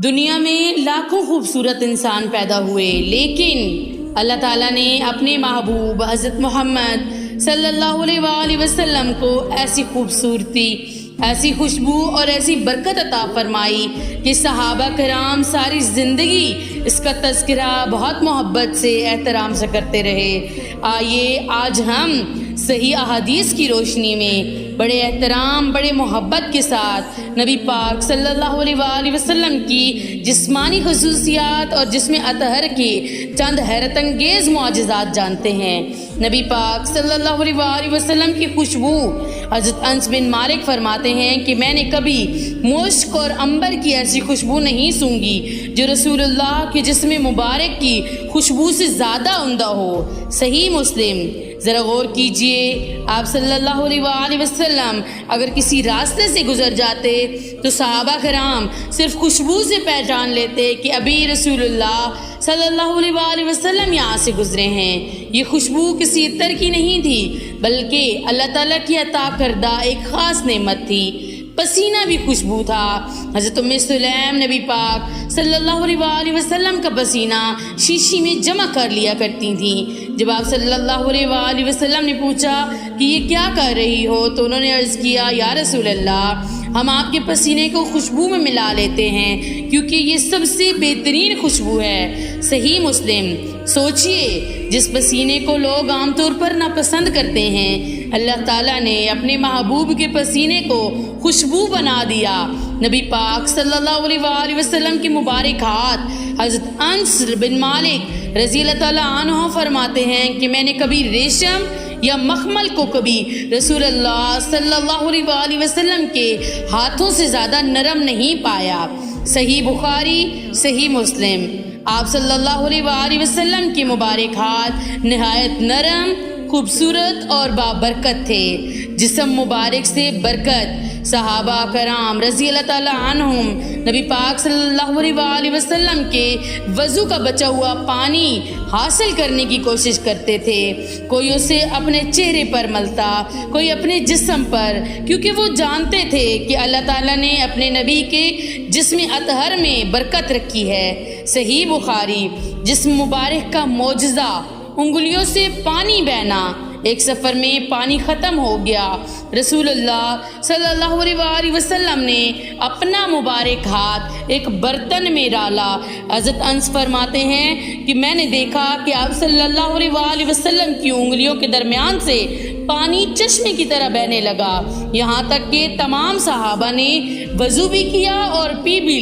دنیا میں لاکھوں خوبصورت انسان پیدا ہوئے، لیکن اللہ تعالیٰ نے اپنے محبوب حضرت محمد صلی اللہ علیہ وآلہ وسلم کو ایسی خوبصورتی، ایسی خوشبو اور ایسی برکت عطا فرمائی کہ صحابہ کرام ساری زندگی اس کا تذکرہ بہت محبت سے، احترام سے کرتے رہے۔ آئیے آج ہم صحیح احادیث کی روشنی میں بڑے احترام، بڑے محبت کے ساتھ نبی پاک صلی اللہ علیہ وآلہ وسلم کی جسمانی خصوصیات اور جسم اطہر کے چند حیرت انگیز معجزات جانتے ہیں۔ نبی پاک صلی اللہ علیہ وآلہ وسلم کی خوشبو، حضرت انس بن مالک فرماتے ہیں کہ میں نے کبھی مشک اور عنبر کی ایسی خوشبو نہیں سونگھی جو رسول اللہ کے جسم مبارک کی خوشبو سے زیادہ عمدہ ہو۔ صحیح مسلم۔ ذرا غور کیجئے، آپ صلی اللہ علیہ وآلہ وسلم اگر کسی راستے سے گزر جاتے تو صحابہ کرام صرف خوشبو سے پہچان لیتے کہ ابھی رسول اللہ صلی اللہ علیہ وآلہ وسلم یہاں سے گزرے ہیں۔ یہ خوشبو کسی عطر کی نہیں تھی، بلکہ اللہ تعالیٰ کی عطا کردہ ایک خاص نعمت تھی۔ پسینہ بھی خوشبو تھا۔ حضرت ام سلیم نبی پاک صلی اللہ علیہ وآلہ وسلم کا پسینہ شیشی میں جمع کر لیا کرتی تھیں۔ جب آپ صلی اللہ علیہ وآلہ وسلم نے پوچھا کہ یہ کیا کر رہی ہو تو انہوں نے عرض کیا، یا رسول اللہ، ہم آپ کے پسینے کو خوشبو میں ملا لیتے ہیں کیونکہ یہ سب سے بہترین خوشبو ہے۔ صحیح مسلم۔ سوچئے، جس پسینے کو لوگ عام طور پر ناپسند کرتے ہیں، اللہ تعالیٰ نے اپنے محبوب کے پسینے کو خوشبو بنا دیا۔ نبی پاک صلی اللہ علیہ وآلہ وسلم کے مبارک ہاتھ حضرت انس بن مالک رضی اللہ تعالیٰ عنہ فرماتے ہیں کہ میں نے کبھی ریشم یا مخمل کو کبھی رسول اللہ صلی اللہ علیہ وآلہ وسلم کے ہاتھوں سے زیادہ نرم نہیں پایا۔ صحیح بخاری، صحیح مسلم۔ آپ صلی اللہ علیہ وآلہ وسلم کے مبارک ہاتھ نہایت نرم، خوبصورت اور بابرکت تھے۔ جسم مبارک سے برکت۔ صحابہ کرام رضی اللہ تعالیٰ عنہم نبی پاک صلی اللہ علیہ وآلہ وسلم کے وضو کا بچا ہوا پانی حاصل کرنے کی کوشش کرتے تھے۔ کوئی اسے اپنے چہرے پر ملتا، کوئی اپنے جسم پر، کیونکہ وہ جانتے تھے کہ اللہ تعالیٰ نے اپنے نبی کے جسم اطہر میں برکت رکھی ہے۔ صحیح بخاری۔ جسم مبارک کا معجزہ، انگلیوں سے پانی بہنا۔ ایک سفر میں پانی ختم ہو گیا، رسول اللہ صلی اللہ علیہ وآلہ وسلم نے اپنا مبارک ہاتھ ایک برتن میں ڈالا۔ حضرت انس فرماتے ہیں کہ میں نے دیکھا کہ آپ صلی اللہ علیہ وآلہ وسلم کی انگلیوں کے درمیان سے پانی چشمے کی طرح بہنے لگا، یہاں تک کہ تمام صحابہ نے وضو بھی کیا اور پی بھی